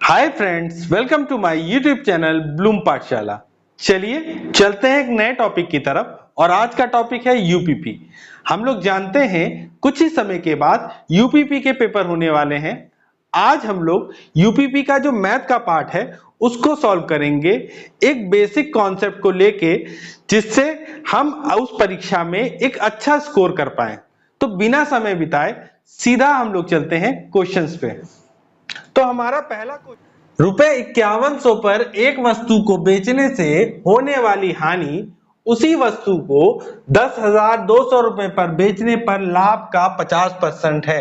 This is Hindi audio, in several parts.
Hi friends, welcome to my YouTube channel Bloom Pathshala. चलिए चलते हैं एक नए टॉपिक की तरफ और आज का टॉपिक है यूपीपी। हम लोग जानते हैं कुछ ही समय के बाद यूपीपी के पेपर होने वाले हैं। आज हम लोग यूपीपी का जो मैथ का पार्ट है उसको सॉल्व करेंगे एक बेसिक कॉन्सेप्ट को लेके, जिससे हम उस परीक्षा में एक अच्छा स्कोर कर पाए। तो बिना समय बिताए सीधा हम लोग चलते हैं क्वेश्चंस पे। तो हमारा पहला क्वेश्चन, ₹5100 पर एक वस्तु को बेचने से होने वाली हानि उसी वस्तु को ₹10,200 पर बेचने पर लाभ का 50% है।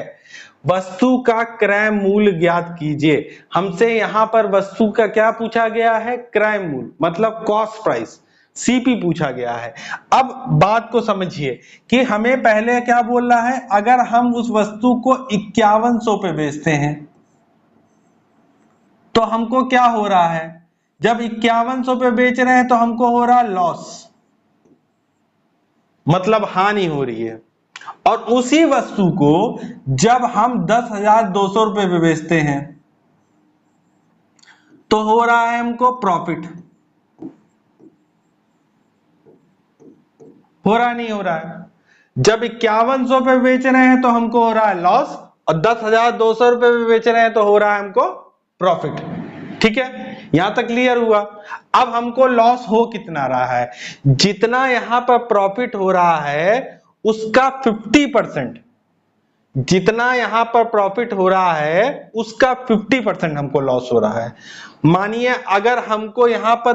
वस्तु का क्रय मूल्य ज्ञात कीजिए। हमसे यहां पर वस्तु का क्या पूछा गया है? क्रय मूल्य, मतलब कॉस्ट प्राइस, सीपी पूछा गया है। अब बात को समझिए कि हमें पहले क्या बोलना है। अगर हम उस वस्तु को 5100 पे बेचते हैं तो हमको क्या हो रहा है? जब 5100 पे बेच रहे हैं तो हमको हो रहा है लॉस, मतलब हानि हो रही है। और उसी वस्तु को जब हम 10,200 पे बेचते हैं तो हो रहा है हमको प्रॉफिट। हो रहा नहीं हो रहा है? जब 5100 पे बेच रहे हैं तो हमको हो रहा है लॉस, और 10,200 पे बेच रहे हैं तो हो रहा है हमको प्रॉफिट। ठीक है, यहां तक क्लियर हुआ। अब हमको लॉस हो कितना रहा है? जितना यहां पर प्रॉफिट हो रहा है उसका 50%, जितना यहां पर प्रॉफिट हो रहा है उसका 50% हमको लॉस हो रहा है। मानिए अगर हमको यहां पर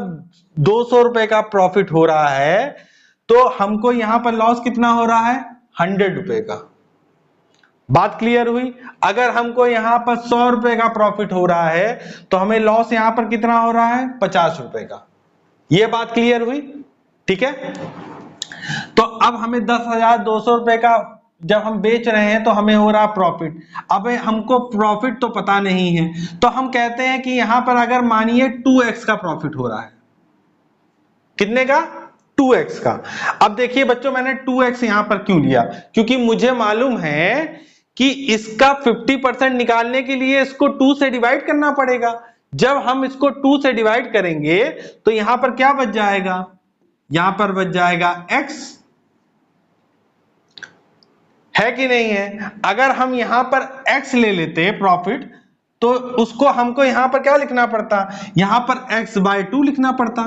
₹200 का प्रॉफिट हो रहा है तो हमको यहां पर लॉस कितना हो रहा है? ₹100 का। बात क्लियर हुई? अगर हमको यहां पर ₹100 का प्रॉफिट हो रहा है तो हमें लॉस यहां पर कितना हो रहा है? ₹50 का। यह बात क्लियर हुई? ठीक है, तो अब हमें ₹10,200 का जब हम बेच रहे हैं तो हमें हो रहा प्रॉफिट। अब हमको प्रॉफिट तो पता नहीं है, तो हम कहते हैं कि यहां पर अगर मानिए 2x का प्रॉफिट हो रहा है। कितने का? 2x का। अब देखिए बच्चों, मैंने 2x यहां पर क्यों लिया? क्योंकि मुझे मालूम है कि इसका 50% निकालने के लिए इसको 2 से डिवाइड करना पड़ेगा। जब हम इसको 2 से डिवाइड करेंगे तो यहां पर क्या बच जाएगा? यहां पर बच जाएगा x, है कि नहीं है? अगर हम यहां पर x ले लेते प्रॉफिट तो उसको हमको यहां पर क्या लिखना पड़ता? यहां पर x/2 लिखना पड़ता,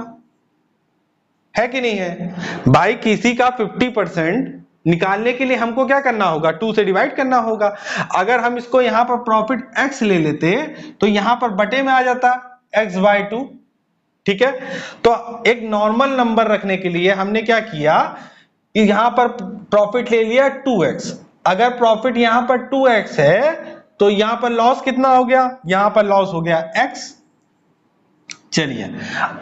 है कि नहीं है भाई? किसी का 50% निकालने के लिए हमको क्या करना होगा? 2 से डिवाइड करना होगा। अगर हम इसको यहां पर प्रॉफिट x ले लेते तो यहां पर बटे में आ जाता x/2। ठीक है, तो एक नॉर्मल नंबर रखने के लिए हमने क्या किया कि यहां पर प्रॉफिट ले लिया 2x। अगर प्रॉफिट यहां पर 2x है तो यहां पर लॉस कितना हो गया? यहां पर लॉस हो गया x। चलिए,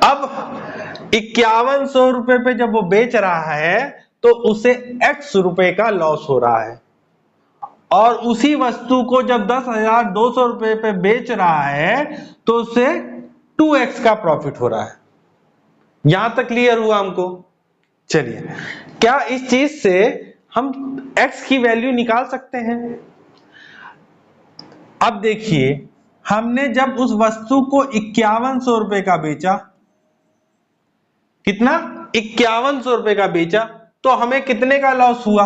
अब 5100 पे जब वो बेच रहा है तो उसे x रुपए का लॉस हो रहा है, और उसी वस्तु को जब 10,200 पे बेच रहा है तो उसे 2x का प्रॉफिट हो रहा है। यहां तक क्लियर हुआ हमको? चलिए, क्या इस चीज से हम x की वैल्यू निकाल सकते हैं? अब देखिए, हमने जब उस वस्तु को 5100 का बेचा, कितना? 5100 का बेचा, तो हमें कितने का लॉस हुआ?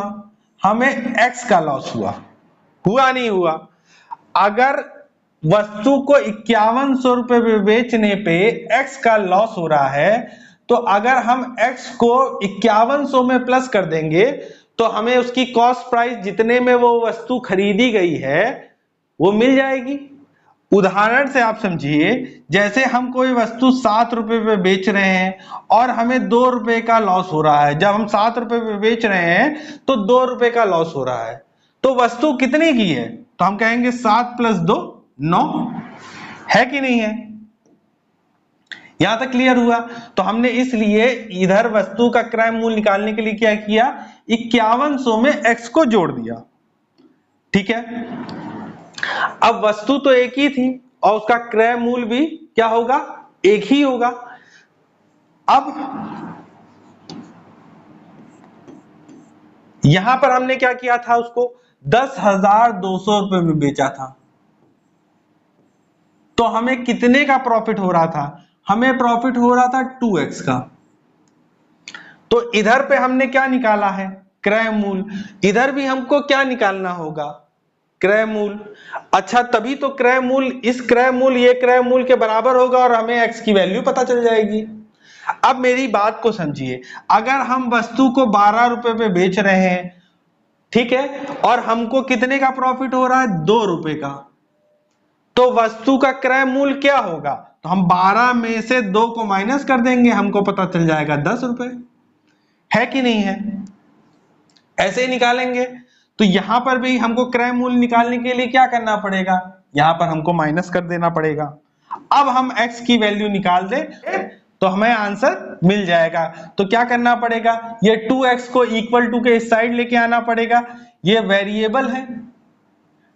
हमें x का लॉस हुआ। हुआ नहीं हुआ? अगर वस्तु को 5100 पे बेचने पे x का लॉस हो रहा है तो अगर हम x को 5100 में प्लस कर देंगे तो हमें उसकी कॉस्ट प्राइस जितने में वो वस्तु खरीदी गई है वो मिल जाएगी। उदाहरण से आप समझिए, जैसे हम कोई वस्तु ₹7 पे बेच रहे हैं और हमें ₹2 का लॉस हो रहा है। जब हम ₹7 पे बेच रहे हैं तो ₹2 का लॉस हो रहा है, तो वस्तु कितने की है? तो हम कहेंगे 7 + 2 9, है कि नहीं है? यहां तक क्लियर हुआ? तो हमने इसलिए इधर वस्तु का क्रय मूल्य निकालने के लिए क्या किया? 5100 में x को जोड़ दिया। ठीक है, अब वस्तु तो एक ही थी और उसका क्रय मूल्य भी क्या होगा? एक ही होगा। अब यहां पर हमने क्या किया था? उसको 10,200 में बेचा था। तो हमें कितने का प्रॉफिट हो रहा था? हमें प्रॉफिट हो रहा था 2x का। तो इधर पे हमने क्या निकाला है? क्रय मूल। इधर भी हमको क्या निकालना होगा? क्रय मूल। अच्छा, तभी तो क्रय मूल, इस क्रय मूल ये क्रय मूल के बराबर होगा और हमें x की वैल्यू पता चल जाएगी। अब मेरी बात को समझिए, अगर हम वस्तु को 12 रुपए पे बेच रहे हैं, ठीक है, और हमको कितने का प्रॉफिट हो रहा है? 2 रुपए का, तो वस्तु का क्रय मूल्य क्या होगा? तो हम 12 में से 2 को माइनस कर देंगे, हमको पता चल जाएगा 10 रुपए। है कि नहीं है? ऐसे ही निकालेंगे। तो यहां पर भी हमको क्रय मूल्य निकालने के लिए क्या करना पड़ेगा? यहां पर हमको माइनस कर देना पड़ेगा। अब हम x की वैल्यू निकाल दे तो हमें आंसर मिल जाएगा। तो क्या करना पड़ेगा? ये 2x को इक्वल टू के इस साइड लेके आना पड़ेगा। ये वेरिएबल है,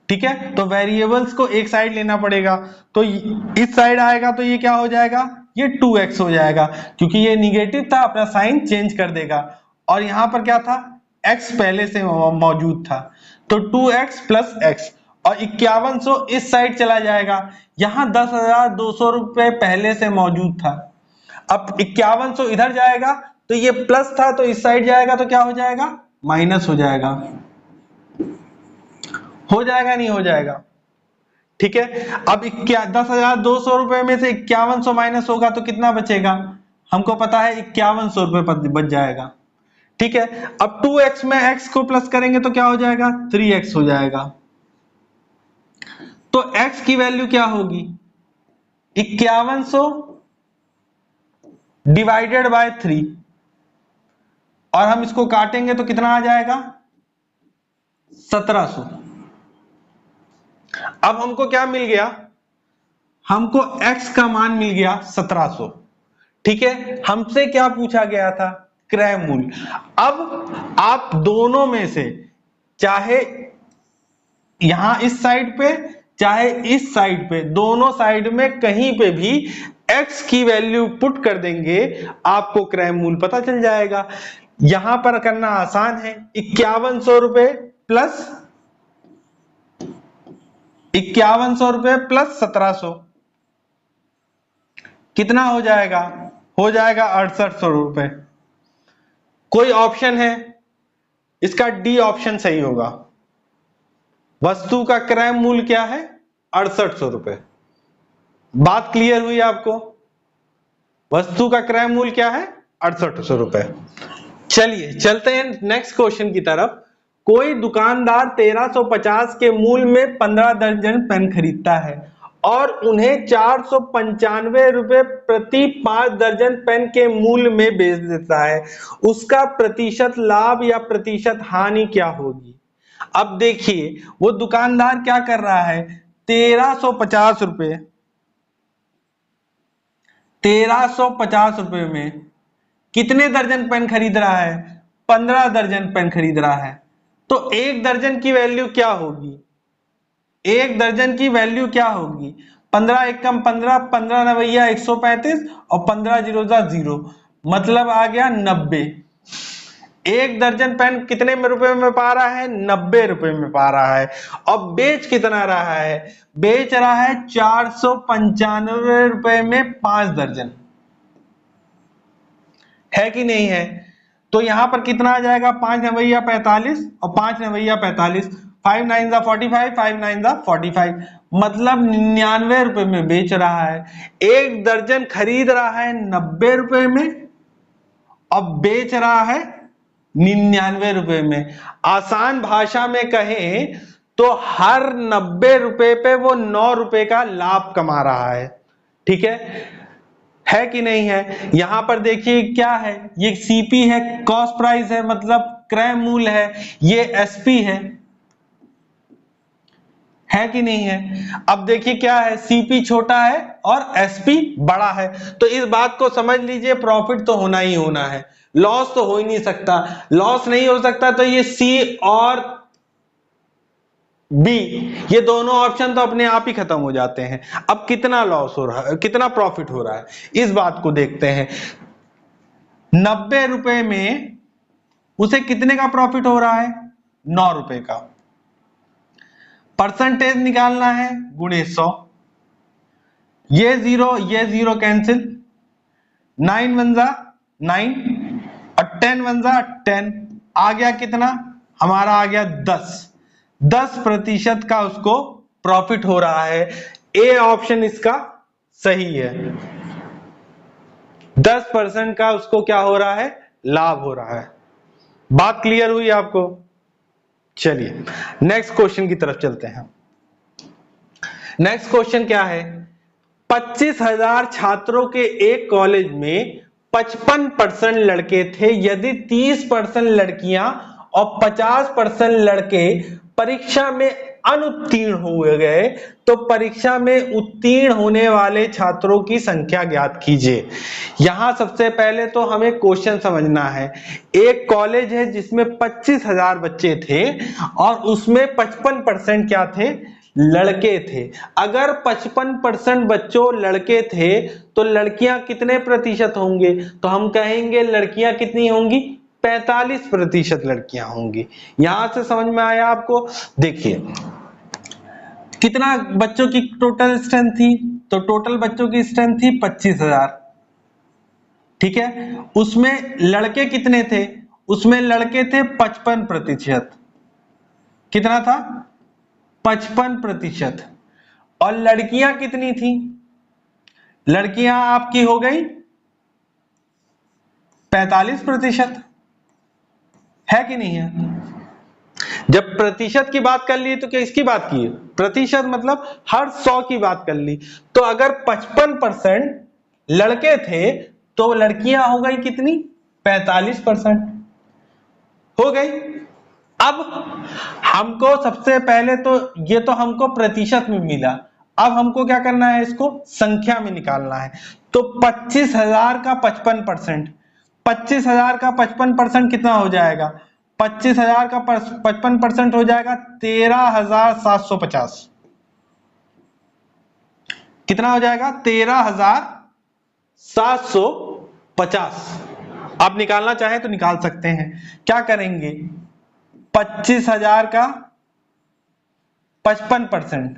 ठीक है, तो वेरिएबल्स को एक साइड लेना पड़ेगा। तो इस साइड आएगा तो ये क्या हो जाएगा? ये 2x हो जाएगा, क्योंकि ये निगेटिव था, अपना साइन चेंज कर देगा। और यहां पर क्या था? x पहले से मौजूद था, तो 2x प्लस x, और 5100 इस साइड चला जाएगा। यहां 10,200 रुपए पहले से मौजूद था। अब 5100 इधर जाएगा तो ये प्लस था, तो इस साइड जाएगा तो क्या हो जाएगा? माइनस हो जाएगा। हो जाएगा नहीं हो जाएगा? ठीक है। अब 10,200 रुपए में से 5100 माइनस होगा तो कितना बचेगा? हमको पता है 5100 रुपए बच जाएगा। ठीक है। अब 2x में x को प्लस करेंगे तो क्या हो जाएगा? 3x हो जाएगा। तो x की वैल्यू क्या होगी? 5100 डिवाइडेड बाय 3, और हम इसको काटेंगे तो कितना आ जाएगा? 1700। अब हमको क्या मिल गया? हमको x का मान मिल गया 1700। ठीक है। हमसे क्या पूछा गया था? क्रय मूल्य। अब आप दोनों में से, चाहे यहां इस साइड पे चाहे इस साइड पे, दोनों साइड में कहीं पे भी x की वैल्यू पुट कर देंगे, आपको क्रय मूल्य पता चल जाएगा। यहां पर करना आसान है। 5100 रुपए प्लस 1700 कितना हो जाएगा? हो जाएगा 6800 रुपए। कोई ऑप्शन है? इसका डी ऑप्शन सही होगा। वस्तु का क्रय मूल्य क्या है? 6800 रुपए। बात क्लियर हुई आपको? वस्तु का क्रय मूल्य क्या है? 6800 रुपए। चलिए चलते हैं नेक्स्ट क्वेश्चन की तरफ। कोई दुकानदार 1350 के मूल्य में 15 दर्जन पेन खरीदता है और उन्हें 495 रुपए प्रति 5 दर्जन पेन के मूल्य में बेच देता है। उसका प्रतिशत लाभ या प्रतिशत हानि क्या होगी? अब देखिए, वो दुकानदार क्या कर रहा है? 1350 रुपए 1350 रुपए में कितने दर्जन पेन खरीद रहा है? 15 दर्जन पेन खरीद रहा है। तो एक दर्जन की वैल्यू क्या होगी? एक दर्जन की वैल्यू क्या होगी? 15 एकम 15, 15 नवैया 135 और 15 जीरो 0, मतलब आ गया 90। एक दर्जन पेन कितने में रुपए में पा रहा है? 90 रुपए में पा रहा है। और बेच कितना रहा है? बेच रहा है 495 रुपए में 5 दर्जन। है कि नहीं है? तो यहां पर कितना आ जाएगा? 5 नवैया 45 और 5 नवैया 45, 5 9 जा 45, 5 9 जा 45, मतलब 99 रुपए में बेच रहा है। एक दर्जन खरीद रहा है 90 रुपए में और बेच रहा है 99 रुपए में। आसान भाषा में कहें तो हर 90 रुपए पे वो 9 रुपए का लाभ कमा रहा है। ठीक है कि नहीं है? यहां पर देखिए क्या है, ये सीपी है, कॉस्ट प्राइस है, मतलब क्रय मूल्य है, ये एसपी है कि नहीं है? अब देखिए क्या है, सीपी छोटा है और एसपी बड़ा है, तो इस बात को समझ लीजिए प्रॉफिट तो होना ही होना है, लॉस तो हो ही नहीं सकता। लॉस नहीं हो सकता तो ये सी और बी, ये दोनों ऑप्शन तो अपने आप ही खत्म हो जाते हैं। अब कितना लॉस हो रहा है, कितना प्रॉफिट हो रहा है, इस बात को देखते हैं। 90 रुपए में उसे कितने का प्रॉफिट हो रहा है? 9 रुपए का। परसेंटेज निकालना है गुणे 100। ये जीरो कैंसिल, 9 वन जा 9 और 10 वन जा 10, आ गया कितना हमारा, आ गया 10% का उसको प्रॉफिट हो रहा है। ए ऑप्शन इसका सही है, 10% का उसको क्या हो रहा है, लाभ हो रहा है। बात क्लियर हुई आपको? चलिए नेक्स्ट क्वेश्चन की तरफ चलते हैं। नेक्स्ट क्वेश्चन क्या है, 25,000 छात्रों के एक कॉलेज में 55% लड़के थे। यदि 30% लड़कियां और 50% लड़के परीक्षा में अनुत्तीर्ण हो गए तो परीक्षा में उत्तीर्ण होने वाले छात्रों की संख्या ज्ञात कीजिए। यहां सबसे पहले तो हमें क्वेश्चन समझना है। एक कॉलेज है जिसमें 25,000 बच्चे थे और उसमें 55% क्या थे, लड़के थे। अगर 55% बच्चों लड़के थे तो लड़कियां कितने प्रतिशत होंगे, तो हम कहेंगे लड़कियां कितनी होंगी, 45% लड़कियां होंगी। यहां से समझ में आया आपको? देखिए कितना बच्चों की टोटल स्ट्रेंथ थी, तो टोटल बच्चों की स्ट्रेंथ थी 25,000, ठीक है। उसमें लड़के कितने थे, उसमें लड़के थे 55%, कितना था, 55%। और लड़कियां कितनी थी, लड़कियां आपकी हो गई 45%, है कि नहीं है? जब प्रतिशत की बात कर ली तो क्या इसकी बात की है, प्रतिशत मतलब हर 100 की बात कर ली। तो अगर 55% लड़के थे तो लड़कियां हो गई कितनी, 45% हो गई। अब हमको सबसे पहले तो ये तो हमको प्रतिशत में मिला, अब हमको क्या करना है, इसको संख्या में निकालना है। तो 25,000 का 55%, 25,000 का 55% कितना हो जाएगा, 25,000 का 55% हो जाएगा 13,750। कितना हो जाएगा, 13,750। आप निकालना चाहे तो निकाल सकते हैं। क्या करेंगे, 25,000 का 55%,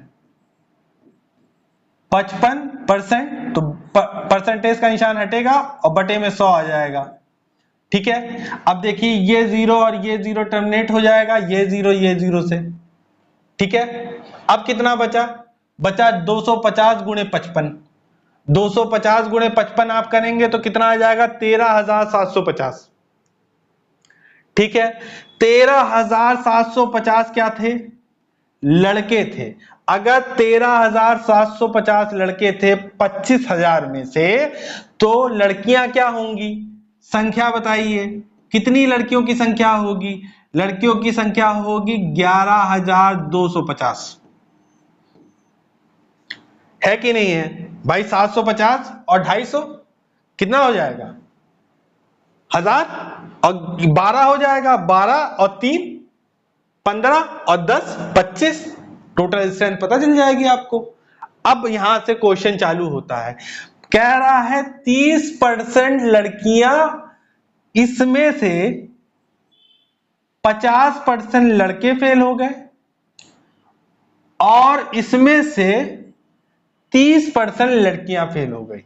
55% तो परसेंटेज का निशान हटेगा और बटे में 100 आ जाएगा, ठीक है। अब देखिए ये जीरो और ये जीरो टर्मिनेट हो जाएगा, ये जीरो से, ठीक है। अब कितना बचा, बचा 250 गुणे 55, 250 गुणे 55 आप करेंगे तो कितना आ जाएगा, 13,750, ठीक है। 13,750 क्या थे, लड़के थे। अगर 13,750 लड़के थे 25,000 में से, तो लड़कियां क्या होंगी, संख्या बताइए कितनी लड़कियों की संख्या होगी, लड़कियों की संख्या होगी 11,250, है कि नहीं है भाई। 750 और 250 कितना हो जाएगा, 1000 और 12 हो जाएगा, 12 और 3 15 और 10 25, टोटल स्ट्रेंथ पता चल जाएगी आपको। अब यहां से क्वेश्चन चालू होता है, कह रहा है 30% लड़कियां, इसमें से 50% लड़के फेल हो गए और इसमें से 30% लड़कियां फेल हो गई,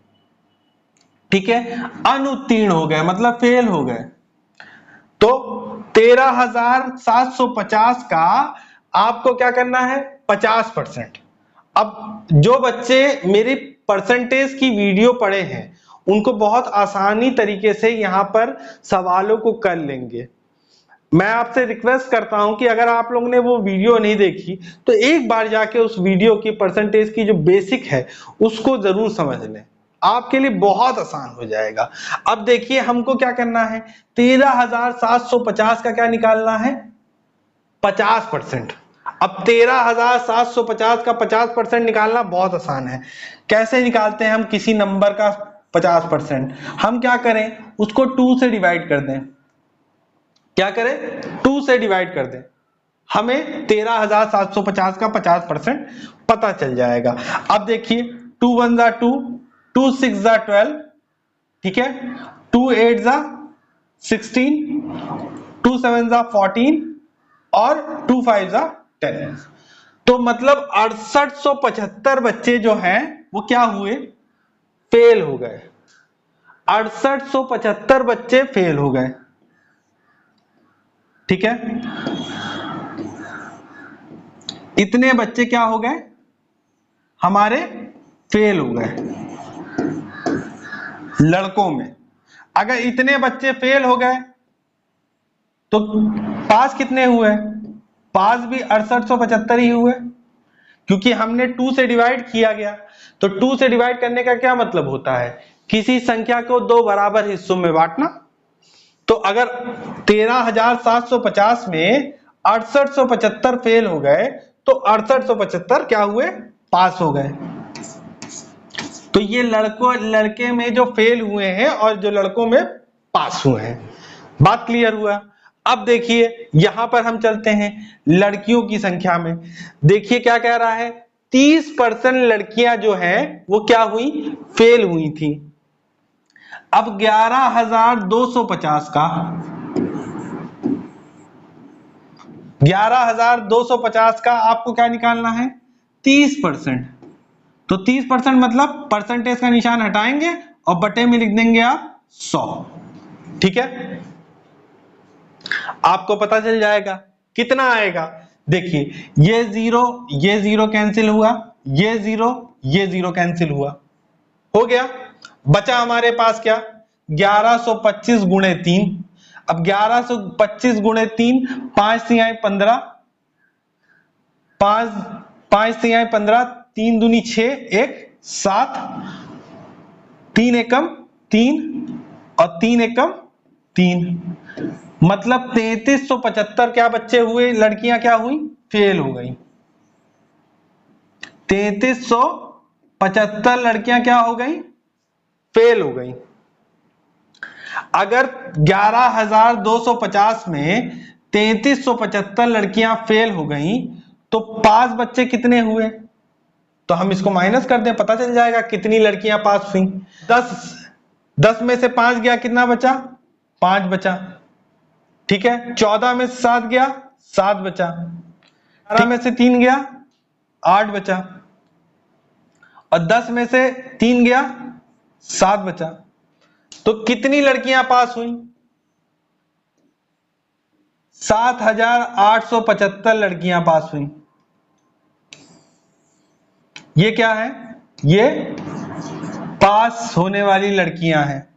ठीक है। अनुत्तीर्ण हो गए मतलब फेल हो गए। तो 13,750 का आपको क्या करना है, 50%। अब जो बच्चे मेरी परसेंटेज की वीडियो पढ़े हैं उनको बहुत आसानी तरीके से यहां पर सवालों को कर लेंगे। मैं आपसे रिक्वेस्ट करता हूं कि अगर आप लोगों ने वो वीडियो नहीं देखी तो एक बार जाके उस वीडियो की परसेंटेज की जो बेसिक है उसको जरूर समझ लें, आपके लिए बहुत आसान हो जाएगा। अब देखिए हमको क्या करना है, 13,750 का क्या निकालना है, 50%। अब 13,750 का 50% निकालना बहुत आसान है। कैसे निकालते हैं हम किसी नंबर का 50%, हम क्या करें, उसको 2 से डिवाइड कर दें। क्या करें, 2 से डिवाइड कर दें, हमें 13,750 का 50% पता चल जाएगा। अब देखिए 2 1 जा 2, 2 6 जा 12, ठीक है, 2 8 जा 16, 2 7 जा 14 और 2 5 जा 10। तो मतलब 6875 बच्चे जो हैं वो क्या हुए, फेल हो गए। 6875 बच्चे फेल हो गए, ठीक है। इतने बच्चे क्या हो गए हमारे, फेल हो गए लड़कों में। अगर इतने बच्चे फेल हो गए तो पास कितने हुए, पास भी 6875 ही हुए, क्योंकि हमने 2 से डिवाइड किया गया। तो 2 से डिवाइड करने का क्या मतलब होता है, किसी संख्या को 2 बराबर हिस्सों में बांटना। तो अगर 13,750 में 6875 फेल हो गए तो 6875 क्या हुए, पास हो गए। तो ये लड़के में जो फेल हुए हैं और जो लड़कों में पास हुए हैं। बात क्लियर हुआ। अब देखिए यहां पर हम चलते हैं लड़कियों की संख्या में। देखिए क्या कह रहा है, 30% लड़कियां जो हैं वो क्या हुई, फेल हुई थी। अब 11,250 का 11,250 का आपको क्या निकालना है, 30%। तो 30% मतलब परसेंटेज का निशान हटाएंगे और बटे में लिख देंगे आप 100, ठीक है। आपको पता चल जाएगा कितना आएगा। देखिए ये जीरो कैंसिल हुआ, ये जीरो कैंसिल हुआ, हो गया। बचा हमारे पास क्या, 1125 गुणे 3। अब 1125 गुणे 3, 5 तिहाई 15, 5 तिहाई 15, 3 दूनी 6, 1 7, 3 एकम 3 और 3 एकम 3, मतलब 3375 क्या बच्चे हुए, लड़कियां क्या हुई, फेल हो गई। 3375 लड़कियां क्या हो गई, फेल हो गई। अगर 11,250 में 3375 लड़कियां फेल हो गई तो पास बच्चे कितने हुए, तो हम इसको माइनस कर दें, पता चल जाएगा कितनी लड़कियां पास हुई। 10 में से 5 गया, कितना बचा, 5 बचा, ठीक है। 14 में से 7 गया, 7 बचा। 12 में से 3 गया, 8 बचा। और 10 में से 3 गया, 7 बचा। तो कितनी लड़कियां पास हुई, 7,875 लड़कियां पास हुई। ये क्या है, ये पास होने वाली लड़कियां हैं।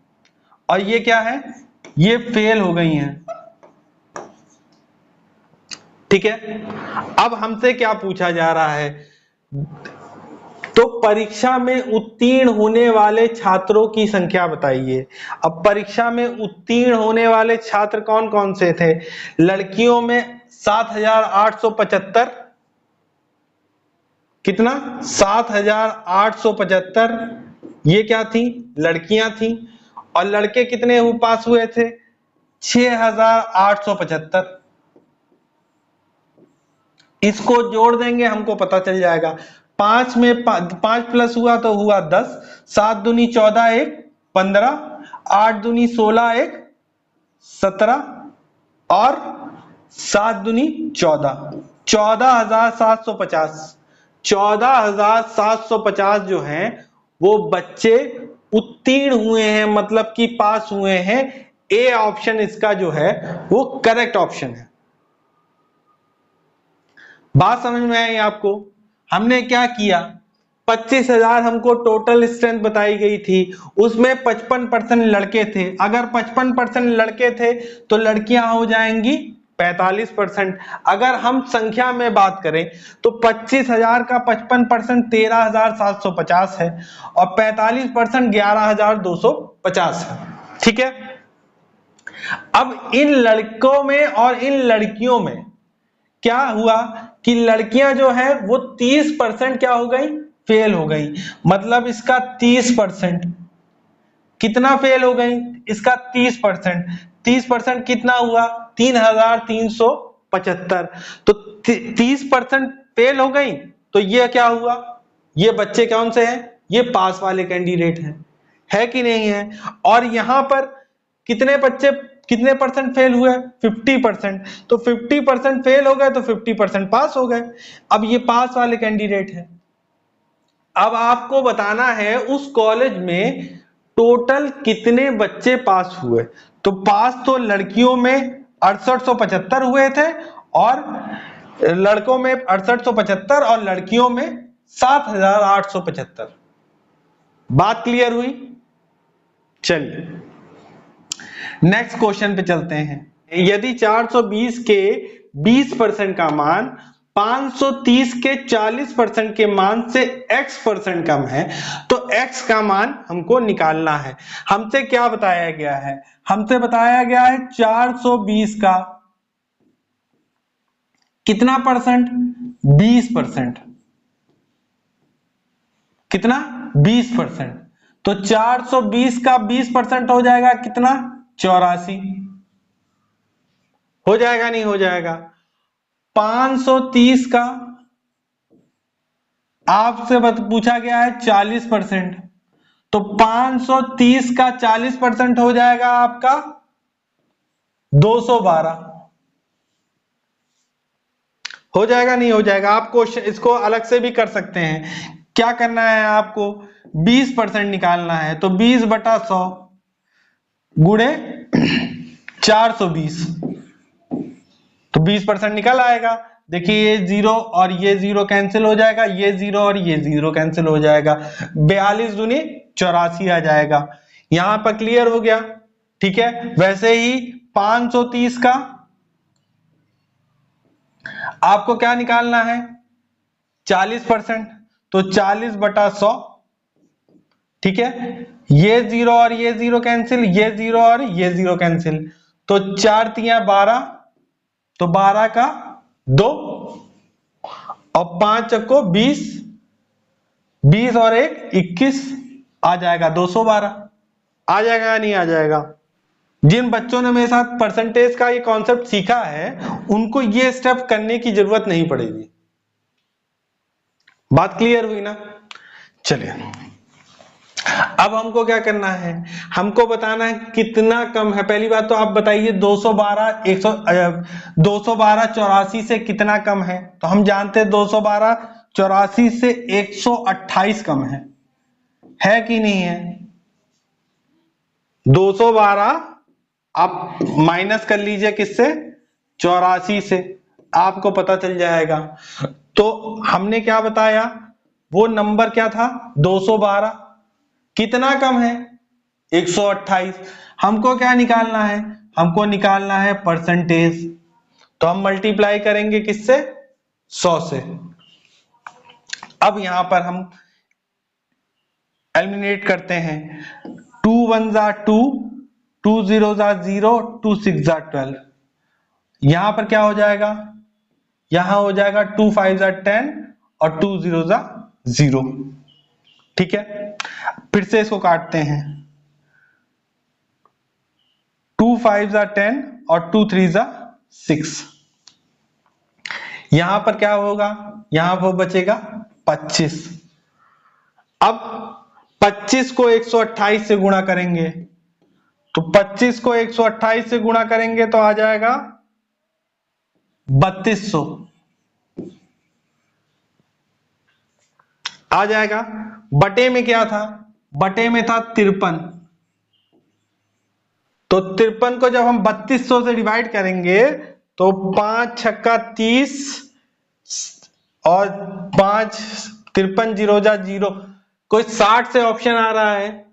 और ये क्या है, ये फेल हो गई हैं, ठीक है। अब हमसे क्या पूछा जा रहा है, तो परीक्षा में उत्तीर्ण होने वाले छात्रों की संख्या बताइए। अब परीक्षा में उत्तीर्ण होने वाले छात्र कौन कौन से थे, लड़कियों में 7,875, कितना, 7,875, ये क्या थी, लड़कियां थी। और लड़के कितने पास हुए थे, 6,875। इसको जोड़ देंगे हमको पता चल जाएगा। 5 में 5 प्लस हुआ तो हुआ 10, 7 दूनी 14, 1 15, 8 दूनी 16, 1 17 और 7 दूनी 14, 14,750। 14,750 जो हैं वो बच्चे उत्तीर्ण हुए हैं, मतलब कि पास हुए हैं। ए ऑप्शन इसका जो है वो करेक्ट ऑप्शन है। बात समझ में आई आपको। हमने क्या किया, 25,000 हमको टोटल स्ट्रेंथ बताई गई थी, उसमें 55% लड़के थे। अगर 55% लड़के थे तो लड़कियां हो जाएंगी 45%। अगर हम संख्या में बात करें तो 25,000 का 55% 13,750 है और 45% 11,250 है, ठीक है। अब इन लड़कों में और इन लड़कियों में क्या हुआ कि लड़कियां जो है वो 30% क्या हो गई, फेल हो गई। मतलब इसका 30%, कितना फेल हो गई, इसका 30%। 30% कितना हुआ, 3,375। तो 30% फेल हो गई तो ये क्या हुआ, ये बच्चे कौन से हैं, ये पास वाले कैंडिडेट हैं, है कि नहीं है। और यहां पर कितने बच्चे कितने परसेंट फेल हुए? 50%। तो 50% फेल हो गए तो 50% पास हो गए। अब ये पास वाले कैंडिडेट हैं। अब आपको बताना है उस कॉलेज में टोटल कितने बच्चे पास हुए। तो पास तो लड़कियों में 6875 हुए थे और लड़कों में 6875 और लड़कियों में 7875। बात क्लियर हुई? चलिए नेक्स्ट क्वेश्चन पे चलते हैं। यदि 420 के 20% का मान 530 के 40% के मान से x% कम है तो x का मान हमको निकालना है। हमसे क्या बताया गया है? हमसे बताया गया है 420 का कितना परसेंट? 20%। कितना? 20%। तो 420 का 20% हो जाएगा कितना? 84। हो जाएगा नहीं हो जाएगा? 530 का आपसे पूछा गया है 40%। तो 530 का 40% हो जाएगा आपका 212। हो जाएगा नहीं हो जाएगा? आप क्वेश्चन इसको अलग से भी कर सकते हैं। क्या करना है आपको? 20% निकालना है। तो 20/100 गुणे 420 तो 20% निकल आएगा। देखिए ये 0 और ये 0 कैंसिल हो जाएगा, ये 0 और ये 0 कैंसिल हो जाएगा, 42 दूनी 84 आ जाएगा। यहां पर क्लियर हो गया? ठीक है। वैसे ही 530 का आपको क्या निकालना है? 40%। तो 40/100। ठीक है। ये 0 और ये 0 कैंसिल, ये 0 और ये 0 कैंसिल, तो 4 तिया 12, तो 12 का 2 और 5 चक्को 20, 20 और 1 21 आ जाएगा 212। आ जाएगा नहीं आ जाएगा? जिन बच्चों ने मेरे साथ परसेंटेज का ये कॉन्सेप्ट सीखा है उनको ये स्टेप करने की जरूरत नहीं पड़ेगी। बात क्लियर हुई ना? चलिए अब हमको क्या करना है? हमको बताना है कितना कम है। पहली बात तो आप बताइए 212 212 84 से कितना कम है? तो हम जानते हैं 212 84 से 128 कम है कि नहीं है? 212 आप माइनस कर लीजिए किससे? 84 से, आपको पता चल जाएगा। तो हमने क्या बताया? वो नंबर क्या था? 212। कितना कम है? 128। हमको क्या निकालना है? हमको निकालना है परसेंटेज। तो हम मल्टीप्लाई करेंगे किससे? 100 से। अब यहां पर हम एलिमिनेट करते हैं। 2 1 जा 2, 2 0 जा 0, 2 6 जा 12। यहां पर क्या हो जाएगा? यहां हो जाएगा 2 5 जा 10 और 2 0 जा 0। ठीक है। फिर से इसको काटते हैं। 2 5 जा 10 और 2 3 जा 6। यहां पर क्या होगा? यहां पर बचेगा 25। अब 25 को 128 से गुणा करेंगे तो 25 को 128 से गुणा करेंगे तो आ जाएगा 3200। आ जाएगा। बटे में क्या था? बटे में था 53। तो 53 को जब हम 3200 से डिवाइड करेंगे तो 5 छक्का 30 और 5 53 0 जा 0। कोई 60 से ऑप्शन आ रहा है?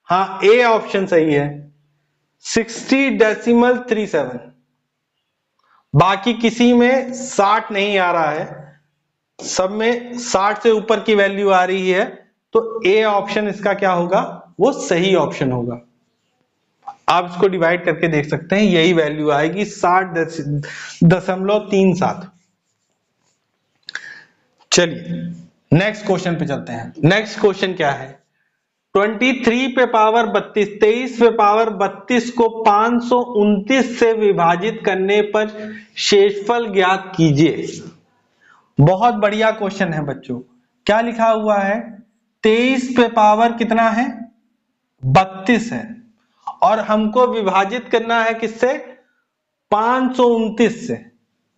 हाँ ए ऑप्शन सही है, 60.37। बाकी किसी में 60 नहीं आ रहा है, सब में 60 से ऊपर की वैल्यू आ रही है। तो ए ऑप्शन इसका क्या होगा? वो सही ऑप्शन होगा। आप इसको डिवाइड करके देख सकते हैं, यही वैल्यू आएगी 60.37। चलिए नेक्स्ट क्वेश्चन पे चलते हैं। नेक्स्ट क्वेश्चन क्या है? 23 पे पावर 32, 23 पे पावर 32 को 529 से विभाजित करने पर शेषफल ज्ञात कीजिए। बहुत बढ़िया क्वेश्चन है बच्चों। क्या लिखा हुआ है? 23 पे पावर कितना है? 32 है और हमको विभाजित करना है किससे? 529 से।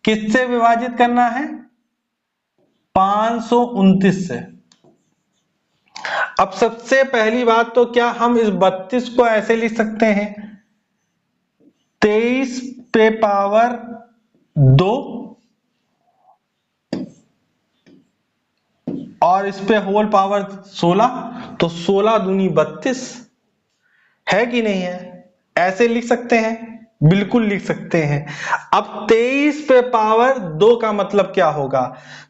किससे विभाजित करना है? 529 से। अब सबसे पहली बात तो क्या हम इस 32 को ऐसे लिख सकते हैं 23 पे पावर 2 और इस पे होल पावर 16, तो 16 दूनी 32 है कि नहीं है? ऐसे लिख सकते हैं, बिल्कुल लिख सकते हैं। अब 23 पे पावर 2 का मतलब क्या होगा?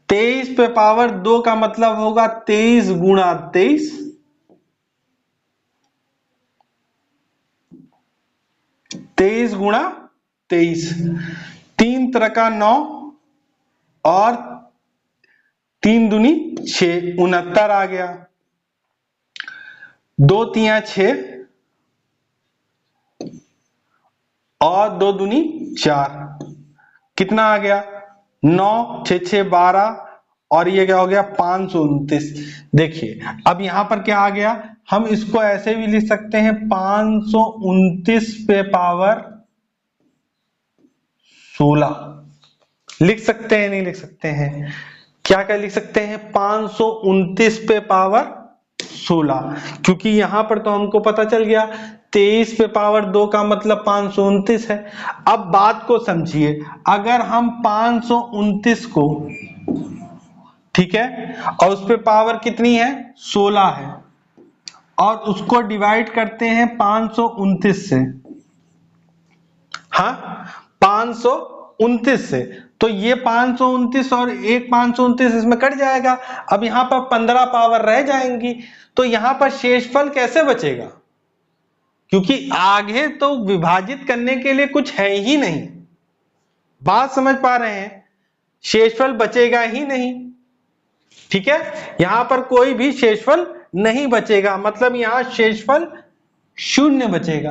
23 पे पावर 2 का मतलब होगा 23 गुणा 23, 23 गुणा 23, 3 त्रिका 9 और 3 दूनी 6, 69 आ गया। 2 तिया 6 और 2 दूनी 4, कितना आ गया? 9, 6 6 12 और ये क्या हो गया? 529। देखिए अब यहां पर क्या आ गया, हम इसको ऐसे भी लिख सकते हैं 529 पे पावर 16। लिख सकते हैं, नहीं लिख सकते हैं? क्या क्या लिख सकते हैं? 529 पे पावर 16, क्योंकि यहां पर तो हमको पता चल गया 23 पे पावर 2 का मतलब 529 है। अब बात को समझिए, अगर हम 529 को, ठीक है, और उस पे पावर कितनी है? 16 है, और उसको डिवाइड करते हैं 529 से, हाँ 529 से, तो ये 529 और एक 529 इसमें कट जाएगा। अब यहां पर 15 पावर रह जाएंगी, तो यहां पर शेषफल कैसे बचेगा? क्योंकि आगे तो विभाजित करने के लिए कुछ है ही नहीं। बात समझ पा रहे हैं? शेषफल बचेगा ही नहीं, ठीक है, यहां पर कोई भी शेषफल नहीं बचेगा, मतलब यहां शेषफल शून्य बचेगा।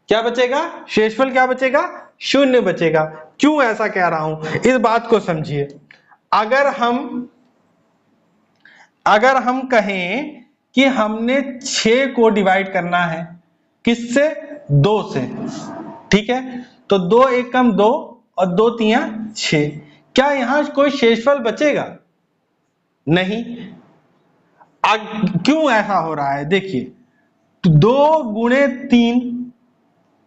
क्या बचेगा? शेषफल क्या बचेगा? शून्य बचेगा। क्यों ऐसा कह रहा हूं, इस बात को समझिए। अगर हम कहें कि हमने 6 को डिवाइड करना है, किससे? 2 से, ठीक है, तो 2 एकम 2 और 2 तिया 6, क्या यहां कोई शेषफल बचेगा? नहीं। क्यों ऐसा हो रहा है? देखिए 2 गुणे 3,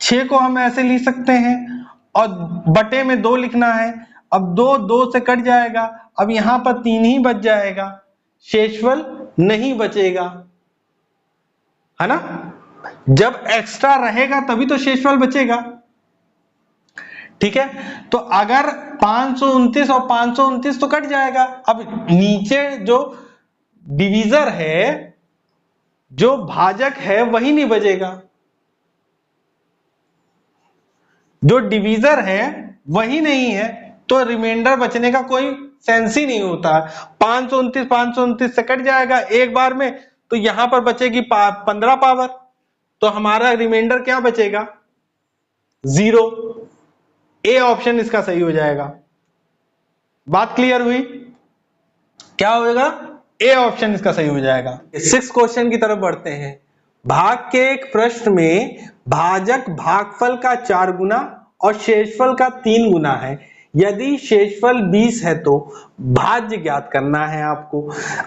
6 को हम ऐसे लिख सकते हैं और बटे में 2 लिखना है। अब 2 2 से कट जाएगा, अब यहां पर 3 ही बच जाएगा, शेषफल नहीं बचेगा, है ना? जब एक्स्ट्रा रहेगा तभी तो शेषफल बचेगा, ठीक है। तो अगर 529 और 529 तो कट जाएगा, अब नीचे जो डिवीजर है, जो भाजक है, वही नहीं बचेगा। जो डिवीजर है वही नहीं है, तो रिमाइंडर बचने का कोई सेंस ही नहीं होता। 529 से कट जाएगा एक बार में, तो यहां पर बचेगी 15 पावर, तो हमारा रिमाइंडर क्या बचेगा? 0। ए ऑप्शन इसका सही हो जाएगा। बात क्लियर हुई? क्या होगा? ए ऑप्शन इसका सही हो जाएगा। 6 क्वेश्चन की तरफ बढ़ते हैं। भाग के एक प्रश्न में भाजक भागफल का 4 गुना और शेषफल का 3 गुना है। यदि शेषफल 20 है तो भाज्य ज्ञात करना है आपको।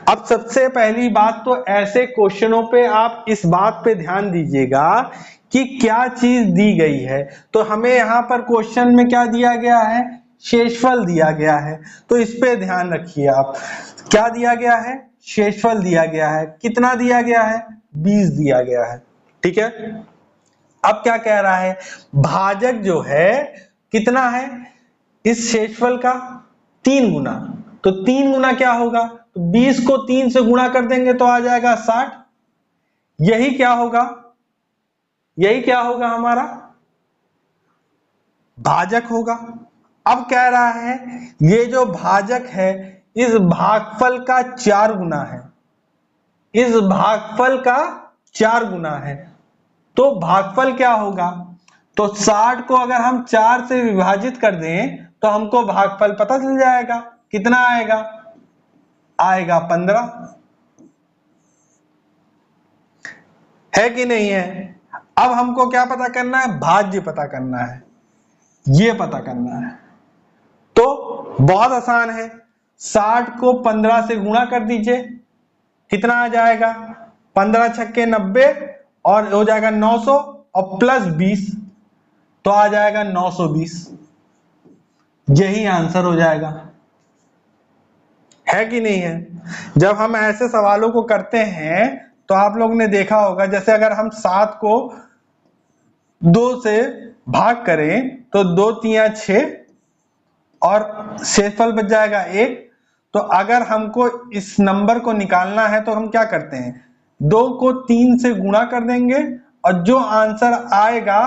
अब सबसे पहली बात तो ऐसे क्वेश्चनों पे आप इस बात पे ध्यान दीजिएगा कि क्या चीज दी गई है। तो हमें यहां पर क्वेश्चन में क्या दिया गया है? शेषफल दिया गया है, तो इस पे ध्यान रखिए आप। क्या दिया गया है? शेषफल दिया गया है। कितना दिया गया है? 20 दिया गया है, ठीक है। अब क्या कह रहा है? भाजक जो है कितना है इस शेषफल का? 3 गुना। तो 3 गुना क्या होगा? तो 20 को 3 से गुणा कर देंगे तो आ जाएगा 60। यही क्या होगा? यही क्या होगा? हमारा भाजक होगा। अब कह रहा है ये जो भाजक है इस भागफल का 4 गुना है, इस भागफल का 4 गुना है, तो भागफल क्या होगा? तो 60 को अगर हम 4 से विभाजित कर दें तो हमको भागफल पता चल जाएगा। कितना आएगा? आएगा 15, है कि नहीं है? अब हमको क्या पता करना है? भाज्य पता करना है, ये पता करना है। तो बहुत आसान है, 60 को 15 से गुणा कर दीजिए, कितना आ जाएगा? 15 छक्के 90 और हो जाएगा 900 और प्लस 20 तो आ जाएगा 920। यही आंसर हो जाएगा, है कि नहीं है? जब हम ऐसे सवालों को करते हैं तो आप लोग ने देखा होगा, जैसे अगर हम 7 को 2 से भाग करें तो 2 तिया 6 और शेषफल बच जाएगा 1। तो अगर हमको इस नंबर को निकालना है तो हम क्या करते हैं? 2 को 3 से गुणा कर देंगे और जो आंसर आएगा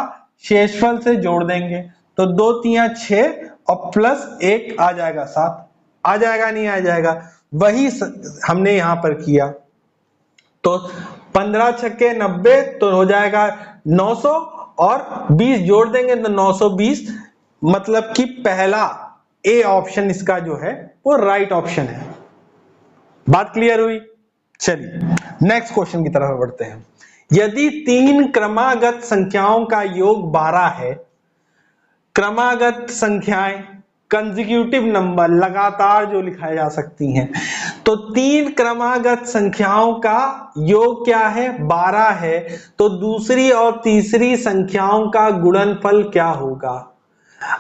शेषफल से जोड़ देंगे। तो 2 तिया 6 और प्लस 1 आ जाएगा 7। आ जाएगा नहीं आ जाएगा? वही हमने यहां पर किया। तो 15 छक्के 90 तो हो जाएगा 900 और 20 जोड़ देंगे तो 920, मतलब कि पहला ए ऑप्शन इसका जो है वो राइट ऑप्शन है। बात क्लियर हुई? चलिए नेक्स्ट क्वेश्चन की तरफ बढ़ते हैं। यदि 3 क्रमागत संख्याओं का योग 12 है, क्रमागत संख्याएं कंसेक्यूटिव नंबर लगातार जो लिखाई जा सकती हैं, तो 3 क्रमागत संख्याओं का योग क्या है? 12 है। तो दूसरी और तीसरी संख्याओं का गुणनफल क्या होगा?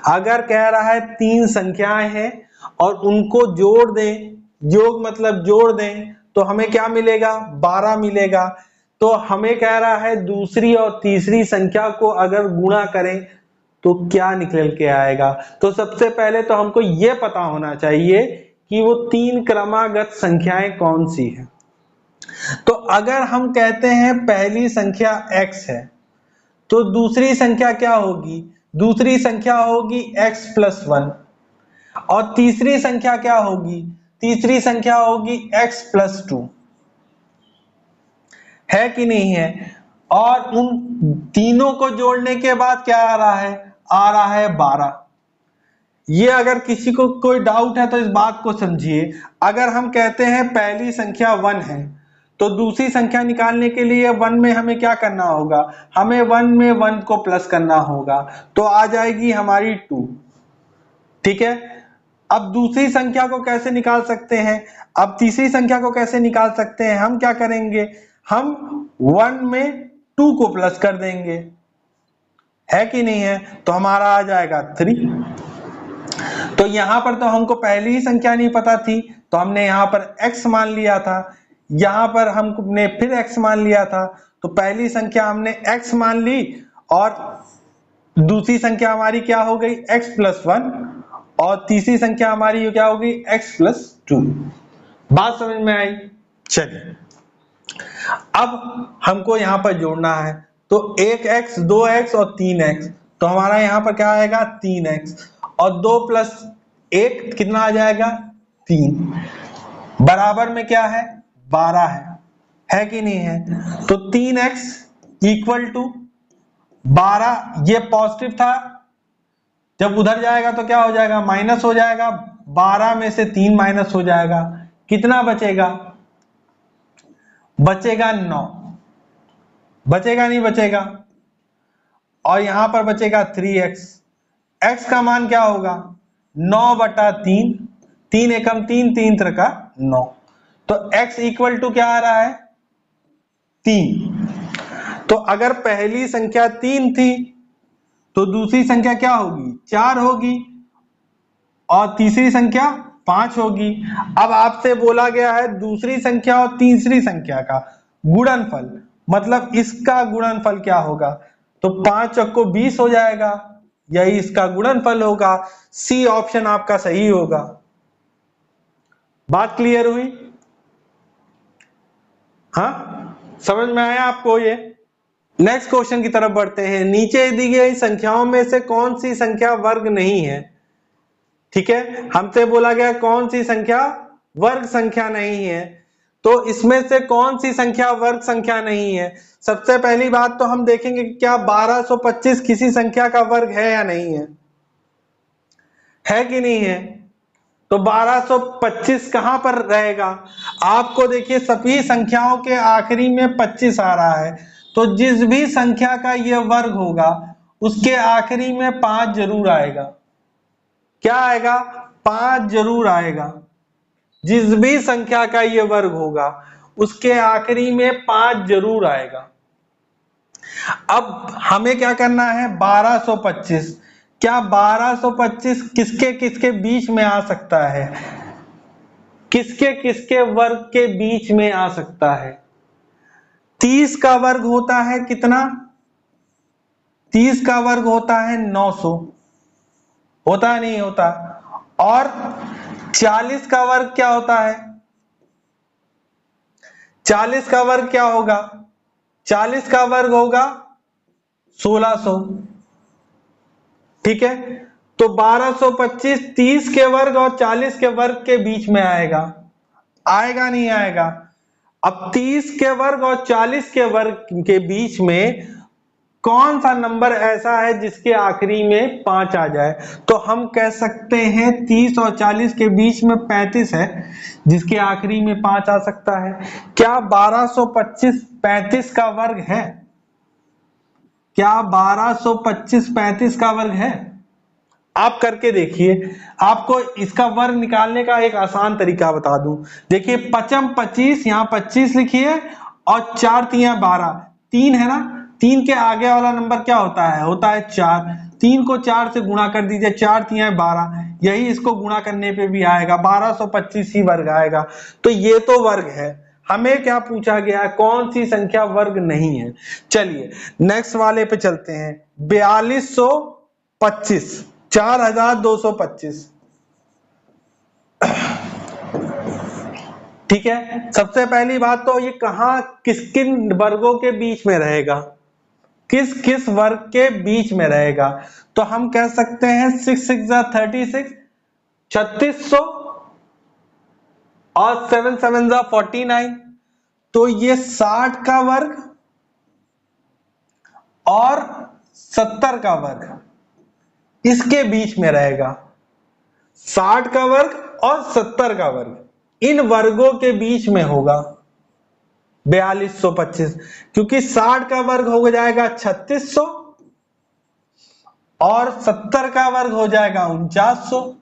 अगर कह रहा है 3 संख्याएं हैं और उनको जोड़ दें, योग मतलब जोड़ दें, तो हमें क्या मिलेगा? 12 मिलेगा। तो हमें कह रहा है दूसरी और तीसरी संख्या को अगर गुणा करें तो क्या निकल के आएगा? तो सबसे पहले तो हमको यह पता होना चाहिए कि वो 3 क्रमागत संख्याएं कौन सी है। तो अगर हम कहते हैं पहली संख्या x है, तो दूसरी संख्या क्या होगी? दूसरी संख्या होगी x प्लस 1 और तीसरी संख्या क्या होगी? तीसरी संख्या होगी x प्लस 2, है कि नहीं है? और उन तीनों को जोड़ने के बाद क्या आ रहा है? आ रहा है 12। ये अगर किसी को कोई डाउट है तो इस बात को समझिए। अगर हम कहते हैं पहली संख्या 1 है, तो दूसरी संख्या निकालने के लिए 1 में हमें क्या करना होगा? हमें 1 में 1 को प्लस करना होगा, तो आ जाएगी हमारी 2। ठीक है, अब दूसरी संख्या को कैसे निकाल सकते हैं? अब तीसरी संख्या को कैसे निकाल सकते हैं? हम क्या करेंगे? हम 1 में 2 को प्लस कर देंगे, है कि नहीं है? तो हमारा आ जाएगा 3। तो यहां पर तो हमको पहली ही संख्या नहीं पता थी, तो हमने यहां पर x मान लिया था, यहां पर हमने फिर x मान लिया था। तो पहली संख्या हमने x मान ली और दूसरी संख्या हमारी क्या हो गई? x प्लस 1 और तीसरी संख्या हमारी क्या हो गई? x plus 2। बात समझ में आई? चलिए अब हमको यहां पर जोड़ना है, तो 1x 2x और 3x, तो हमारा यहां पर क्या आएगा? 3x और 2 प्लस 1 कितना आ जाएगा? 3। बराबर में क्या है? 12 है कि नहीं है? तो 3x इक्वल टू 12, ये पॉजिटिव था, जब उधर जाएगा तो क्या हो जाएगा? माइनस हो जाएगा। 12 में से 3 माइनस हो जाएगा, कितना बचेगा? बचेगा 9। बचेगा नहीं बचेगा? और यहां पर बचेगा 3x। x का मान क्या होगा? 9/3, 3 एकम 3, 3 त्रिका 9। तो x इक्वल टू क्या आ रहा है? 3। तो अगर पहली संख्या 3 थी तो दूसरी संख्या क्या होगी? 4 होगी और तीसरी संख्या 5 होगी। अब आपसे बोला गया है दूसरी संख्या और तीसरी संख्या का गुणनफल, मतलब इसका गुणनफल क्या होगा? तो 5 चौको 20 हो जाएगा, यही इसका गुणनफल होगा। सी ऑप्शन आपका सही होगा। बात क्लियर हुई? हाँ, समझ में आया आपको ये? नेक्स्ट क्वेश्चन की तरफ बढ़ते हैं। नीचे दी गई संख्याओं में से कौन सी संख्या वर्ग नहीं है? ठीक है, हमसे बोला गया कौन सी संख्या वर्ग संख्या नहीं है, तो इसमें से कौन सी संख्या वर्ग संख्या नहीं है? सबसे पहली बात तो हम देखेंगे कि क्या 1225 किसी संख्या का वर्ग है या नहीं है कि नहीं है? तो 1225 कहां पर रहेगा? आपको देखिए सभी संख्याओं के आखिरी में 25 आ रहा है, तो जिस भी संख्या का ये वर्ग होगा उसके आखिरी में 5 जरूर आएगा। क्या आएगा? 5 जरूर आएगा। जिस भी संख्या का ये वर्ग होगा उसके आखिरी में 5 जरूर आएगा। अब हमें क्या करना है? 1225। क्या 1225 किसके किसके बीच में आ सकता है? किसके किसके वर्ग के बीच में आ सकता है? 30 का वर्ग होता है कितना? 30 का वर्ग होता है 900, होता है नहीं होता? और 40 का वर्ग क्या होता है? 40 का वर्ग क्या होगा? 40 का वर्ग होगा 1600। ठीक है, तो 1225 30 के वर्ग और 40 के वर्ग के बीच में आएगा। आएगा नहीं आएगा? अब 30 के वर्ग और 40 के वर्ग के बीच में कौन सा नंबर ऐसा है जिसके आखिरी में 5 आ जाए? तो हम कह सकते हैं 30 और 40 के बीच में 35 है जिसके आखिरी में 5 आ सकता है। क्या 1225 35 का वर्ग है? क्या 1225 35 का वर्ग है? आप करके देखिए। आपको इसका वर्ग निकालने का एक आसान तरीका बता दूं। देखिए 55 25, यहां 25 लिखिए और 4 तिया 12, 3 है ना? 3 के आगे वाला नंबर क्या होता है? होता है 4। 3 को 4 से गुणा कर दीजिए, 4 तिया 12, यही इसको गुणा करने पे भी आएगा, 1225 ही वर्ग आएगा। तो ये तो वर्ग है। हमें क्या पूछा गया है? कौन सी संख्या वर्ग नहीं है? चलिए नेक्स्ट वाले पे चलते हैं। 4225, 4225। ठीक है, सबसे पहली बात तो ये कहां किस किन वर्गों के बीच में रहेगा? किस किस वर्ग के बीच में रहेगा? तो हम कह सकते हैं 6 6 36, 3600 और 7 7 49। तो ये 60 का वर्ग और 70 का वर्ग इसके बीच में रहेगा। 60 का वर्ग और 70 का वर्ग इन वर्गों के बीच में होगा 4225, क्योंकि 60 का वर्ग हो जाएगा 3600 और 70 का वर्ग हो जाएगा 4900।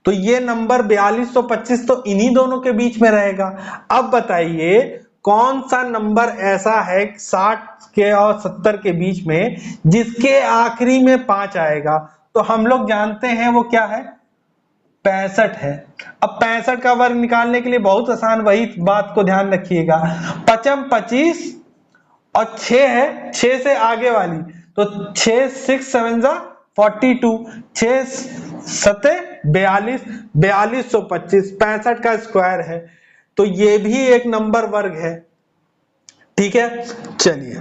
तो ये नंबर 4225 तो इन्हीं दोनों के बीच में रहेगा। अब बताइए कौन सा नंबर ऐसा है 60 के और 70 के बीच में जिसके आखिरी में 5 आएगा? तो हम लोग जानते हैं वो क्या है? 65 है। अब 65 का वर्ग निकालने के लिए बहुत आसान, वही बात को ध्यान रखिएगा। 55 25 और 6 है, 6 से आगे वाली, तो 6 6 7 42, 6 7 42, 4225 65 का स्क्वायर है। तो ये भी एक नंबर वर्ग है। ठीक है, चलिए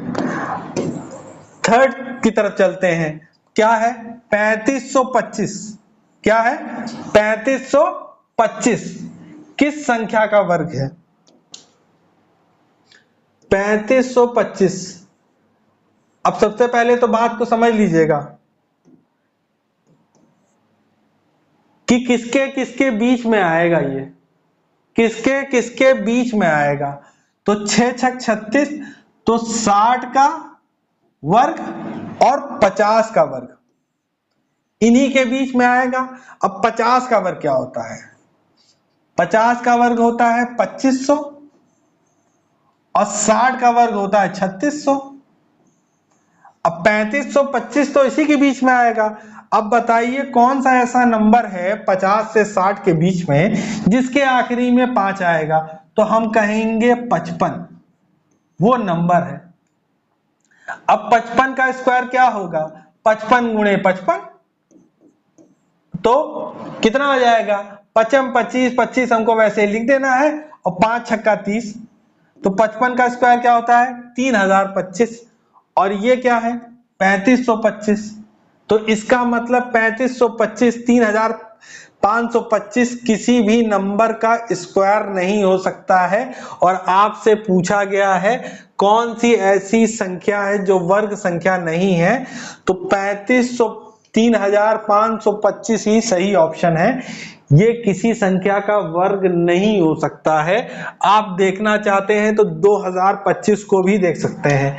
थर्ड की तरफ चलते हैं। क्या है? 3525। क्या है? 3525 किस संख्या का वर्ग है? 3525। अब सबसे पहले तो बात को समझ लीजिएगा कि किसके किसके बीच में आएगा। ये किसके किसके बीच में आएगा? तो 6 6 36, तो 60 का वर्ग और 50 का वर्ग इन्हीं के बीच में आएगा। अब 50 का वर्ग क्या होता है? 50 का वर्ग होता है 2500 और 60 का वर्ग होता है 3600। अब 3525 तो इसी के बीच में आएगा। अब बताइए कौन सा ऐसा नंबर है 50 से 60 के बीच में जिसके आखिरी में 5 आएगा? तो हम कहेंगे 55 वो नंबर है। अब 55 का स्क्वायर क्या होगा? 55 गुणे 55, तो कितना आ जाएगा? 55 25 25 हमको वैसे लिख देना है और 5 छक्का 30, तो 55 का स्क्वायर क्या होता है? 3025। और ये क्या है? 3525। तो इसका मतलब 3525 3525 किसी भी नंबर का स्क्वायर नहीं हो सकता है। और आपसे पूछा गया है कौन सी ऐसी संख्या है जो वर्ग संख्या नहीं है, तो 3525 ही सही ऑप्शन है। ये किसी संख्या का वर्ग नहीं हो सकता है। आप देखना चाहते हैं तो 2025 को भी देख सकते हैं,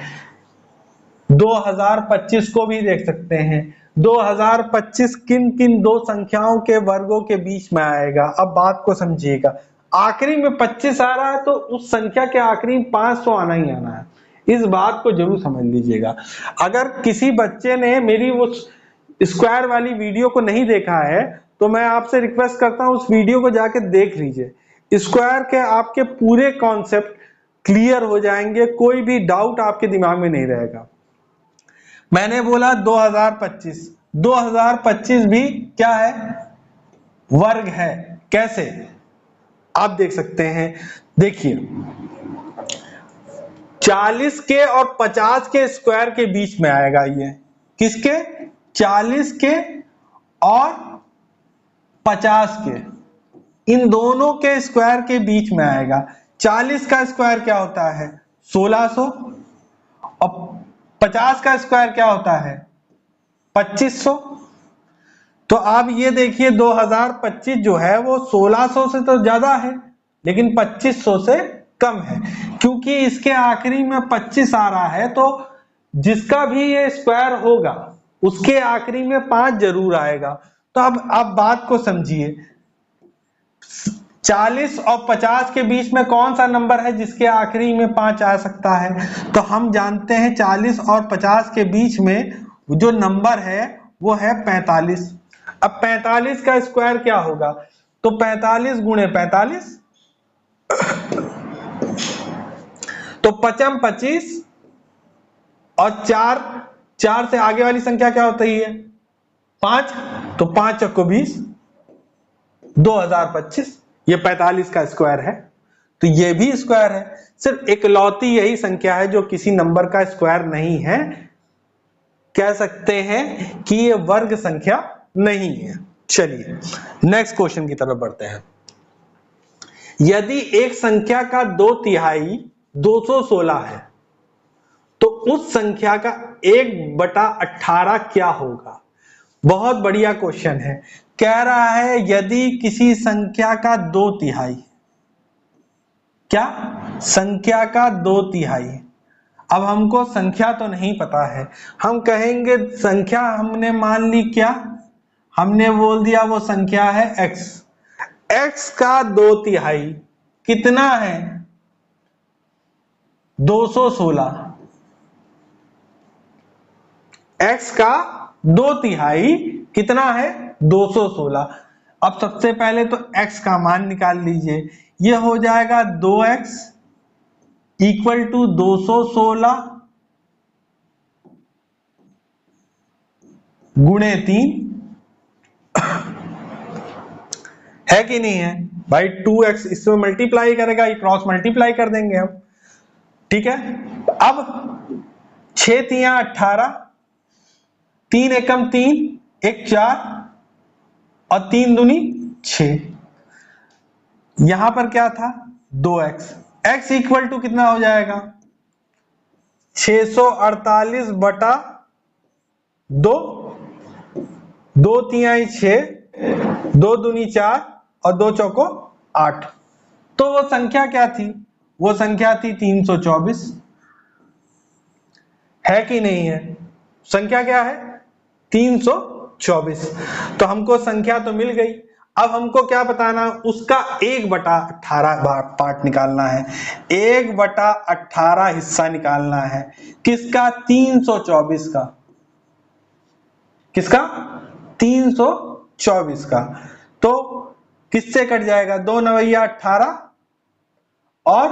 2025 को भी देख सकते हैं। 2025 किन किन दो संख्याओं के वर्गों के बीच में आएगा? अब बात को समझिएगा, आखिरी में 25 आ रहा है तो उस संख्या के आखिरी में 500 आना ही आना है, इस बात को जरूर समझ लीजिएगा। अगर किसी बच्चे ने मेरी वो स्क्वायर वाली वीडियो को नहीं देखा है तो मैं आपसे रिक्वेस्ट करता हूं उस वीडियो को जाके देख लीजिए। स्क्वायर के आपके पूरे कॉन्सेप्ट क्लियर हो जाएंगे, कोई भी डाउट आपके दिमाग में नहीं रहेगा। मैंने बोला 2025, 2025 भी क्या है? वर्ग है। कैसे? आप देख सकते हैं, देखिए 40 के और 50 के स्क्वायर के बीच में आएगा ये। किसके? 40 के और 50 के, इन दोनों के स्क्वायर के बीच में आएगा। 40 का स्क्वायर क्या होता है? 1600, और 50 का स्क्वायर क्या होता है? 2500। तो आप ये देखिए 2025 जो है वो 1600 से तो ज्यादा है लेकिन 2500 से कम है, क्योंकि इसके आखिरी में 25 आ रहा है तो जिसका भी ये स्क्वायर होगा उसके आखिरी में 5 जरूर आएगा। तो अब आप बात को समझिए, 40 और 50 के बीच में कौन सा नंबर है जिसके आखिरी में 5 आ सकता है? तो हम जानते हैं 40 और 50 के बीच में जो नंबर है वो है 45। अब 45 का स्क्वायर क्या होगा? तो 45 गुणे 45, तो 55 25, और 4 से आगे वाली संख्या क्या होती है? 5, तो 5 चक्को 20, 2025, ये 45 का स्क्वायर है। तो ये भी स्क्वायर है, सिर्फ इकलौती यही संख्या है जो किसी नंबर का स्क्वायर नहीं है, कह सकते हैं कि ये वर्ग संख्या नहीं है। चलिए नेक्स्ट क्वेश्चन की तरफ बढ़ते हैं। यदि एक संख्या का 2/3 216 है तो उस संख्या का 1/18 क्या होगा? बहुत बढ़िया क्वेश्चन है। कह रहा है यदि किसी संख्या का 2/3, क्या? संख्या का 2/3। अब हमको संख्या तो नहीं पता है, हम कहेंगे संख्या हमने मान ली, क्या हमने बोल दिया वो संख्या है x। x का 2/3 कितना है? 216। x का 2/3 कितना है? 216। अब सबसे पहले तो x का मान निकाल लीजिए, ये हो जाएगा 2x इक्वल टू 216 गुणे 3, है कि नहीं है भाई? 2x इसमें मल्टीप्लाई करेगा, ये क्रॉस मल्टीप्लाई कर देंगे हम, ठीक है। अब 6 3 18, 3 एकम 3, 1 4, और 3 दूनी 6। यहां पर क्या था? 2x। x इक्वल टू कितना हो जाएगा? 648 बटा 2, 2 3 6, 2 दूनी 4, और 2 चौको 8। तो वो संख्या क्या थी? वो संख्या थी 324, है कि नहीं है? संख्या क्या है? 324। तो हमको संख्या तो मिल गई, अब हमको क्या बताना? उसका 1/18 पार्ट निकालना है, 1/18 हिस्सा निकालना है। किसका? 324 का। किसका? 324 का। तो किससे कट जाएगा? 2 9 18, और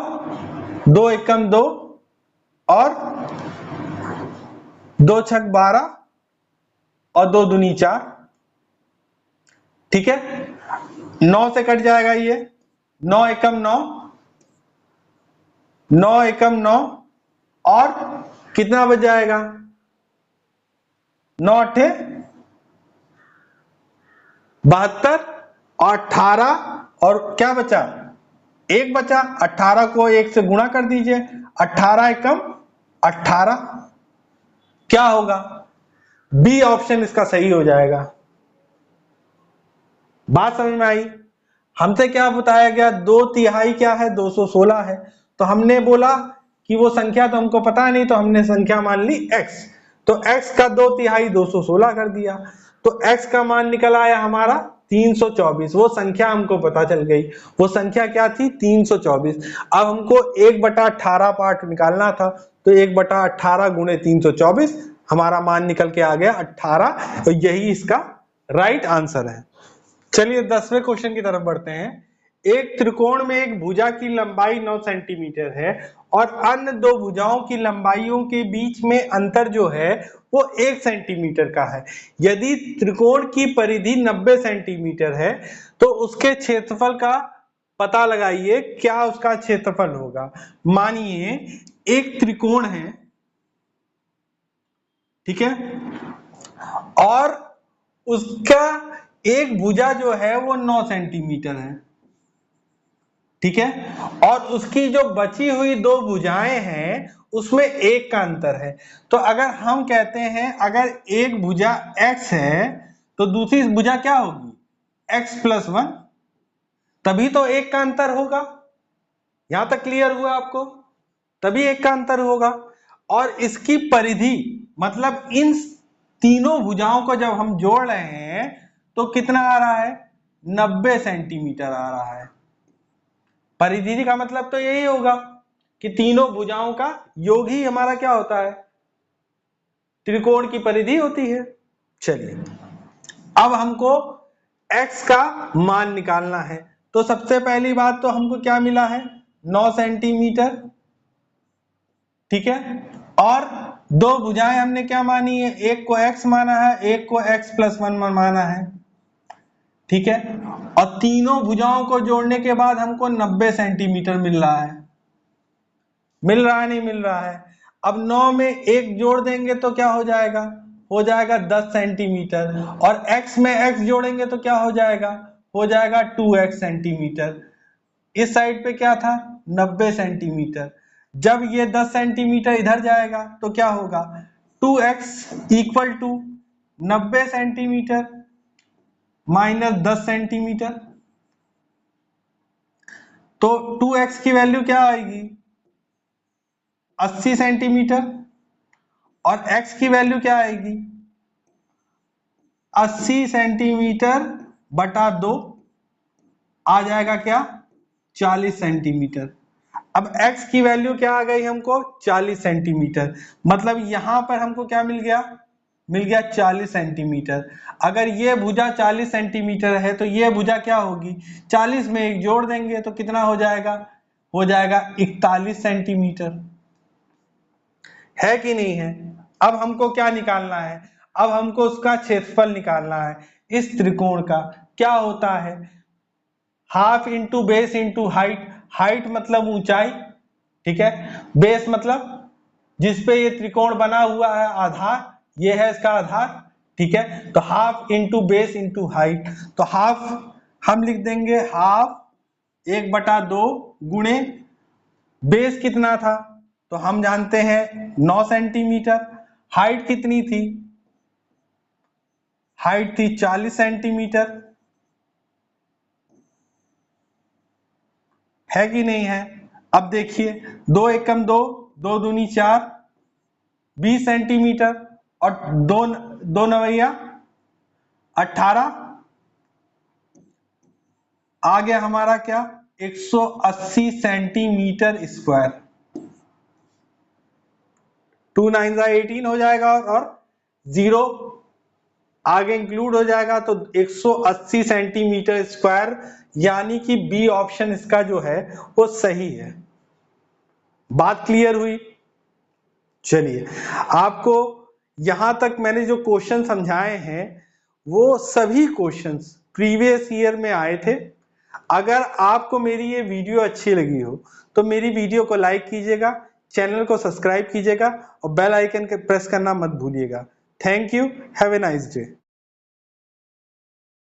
2 एकम 2, और 2 छक 12, और 2 दूनी 4, ठीक है। 9 से कट जाएगा ये, 9 एकम 9, 9 एकम 9, और कितना बच जाएगा? 9 8 72, और 18, और क्या बचा? 1 बचा। 18 को 1 से गुणा कर दीजिए, 18 एकम 18, क्या होगा? बी ऑप्शन इसका सही हो जाएगा। बात समझ में आई? हमसे क्या बताया गया, 2/3 क्या है, 216 है। तो हमने बोला कि वो संख्या तो हमको पता नहीं, तो हमने संख्या मान ली x। तो x का 2/3 216 कर दिया, तो x का मान निकल आया हमारा 324। वो संख्या हमको पता चल गई, वो संख्या क्या थी, 324। अब हमको 1/18 पार्ट निकालना था, तो 1/18 गुणे 324, हमारा मान निकल के आ गया 18। तो यही इसका राइट आंसर है। चलिए 10वें क्वेश्चन की तरफ बढ़ते हैं। एक त्रिकोण में एक भुजा की लंबाई 9 सेंटीमीटर है और अन्य दो भुजाओं की लंबाइयों के बीच में अंतर जो है वो 1 सेंटीमीटर का है। यदि त्रिकोण की परिधि 90 सेंटीमीटर है तो उसके क्षेत्रफल का पता लगाइए, क्या उसका क्षेत्रफल होगा। मानिए एक त्रिकोण है, ठीक है, और उसका एक भुजा जो है वो 9 सेंटीमीटर है, ठीक है, और उसकी जो बची हुई दो भुजाएं हैं उसमें 1 का अंतर है। तो अगर हम कहते हैं अगर एक भुजा x है तो दूसरी भुजा क्या होगी, x+1, तभी तो 1 का अंतर होगा। यहां तक क्लियर हुआ आपको? तभी 1 का अंतर होगा। और इसकी परिधि मतलब इन तीनों भुजाओं को जब हम जोड़ रहे हैं तो कितना आ रहा है, 90 सेंटीमीटर आ रहा है। परिधि का मतलब तो यही होगा कि तीनों भुजाओं का योग ही हमारा क्या होता है, त्रिकोण की परिधि होती है। चलिए अब हमको x का मान निकालना है। तो सबसे पहली बात तो हमको क्या मिला है, 9 सेंटीमीटर, ठीक है, और दो भुजाएं हमने क्या मानी है, एक को x माना है, एक को x+1 माना है, ठीक है, और तीनों भुजाओं को जोड़ने के बाद हमको 90 सेंटीमीटर मिल रहा है। मिल रहा है नहीं मिल रहा है? अब 9 में 1 जोड़ देंगे तो क्या हो जाएगा, हो जाएगा 10 सेंटीमीटर, और x में x जोड़ेंगे तो क्या हो जाएगा, हो जाएगा 2x सेंटीमीटर। इस साइड पे क्या था, 90 सेंटीमीटर। जब ये 10 सेंटीमीटर इधर जाएगा तो क्या होगा, 2x equal to 90 centimetre minus 10 centimetre. तो 2x की वैल्यू क्या आएगी, 80 सेंटीमीटर, और x की वैल्यू क्या आएगी, 80 सेंटीमीटर बटा 2 आ जाएगा क्या, 40 सेंटीमीटर। अब x की वैल्यू क्या आ गई हमको, 40 सेंटीमीटर, मतलब यहां पर हमको क्या मिल गया, मिल गया 40 सेंटीमीटर। अगर ये भुजा 40 सेंटीमीटर है तो ये भुजा क्या होगी, 40 में 1 जोड़ देंगे तो कितना हो जाएगा, हो जाएगा 41 सेंटीमीटर, है कि नहीं है? अब हमको क्या निकालना है, अब हमको उसका क्षेत्रफल निकालना है। इस त्रिकोण का क्या होता है, half into base into height. Height मतलब ऊंचाई, ठीक है, बेस मतलब जिसपे ये त्रिकोण बना हुआ है आधार, ये है इसका आधार, ठीक है। तो half into base into height, तो हाफ हम लिख देंगे हाफ 1/2 गुणे बेस कितना था, तो हम जानते हैं 9 सेंटीमीटर। हाइट कितनी थी, हाइट थी 40 सेंटीमीटर, है कि नहीं है? अब देखिए 2 एकम 2, 2 दूनी 4, 20 सेंटीमीटर, और 2 नवैया 18, आ गया हमारा क्या, 180 सेंटीमीटर स्क्वायर। 2 9 18 हो जाएगा, और 0 आगे इंक्लूड हो जाएगा, तो 180 सेंटीमीटर स्क्वायर, यानी कि बी ऑप्शन इसका जो है वो सही है। बात क्लियर हुई? चलिए आपको यहां तक मैंने जो क्वेश्चन समझाए हैं वो सभी क्वेश्चंस प्रीवियस ईयर में आए थे। अगर आपको मेरी ये वीडियो अच्छी लगी हो तो मेरी वीडियो को लाइक कीजिएगा, चैनल को सब्सक्राइब कीजिएगा और बेल आइकन के प्रेस करना मत भूलिएगा। Thank you, have a nice day.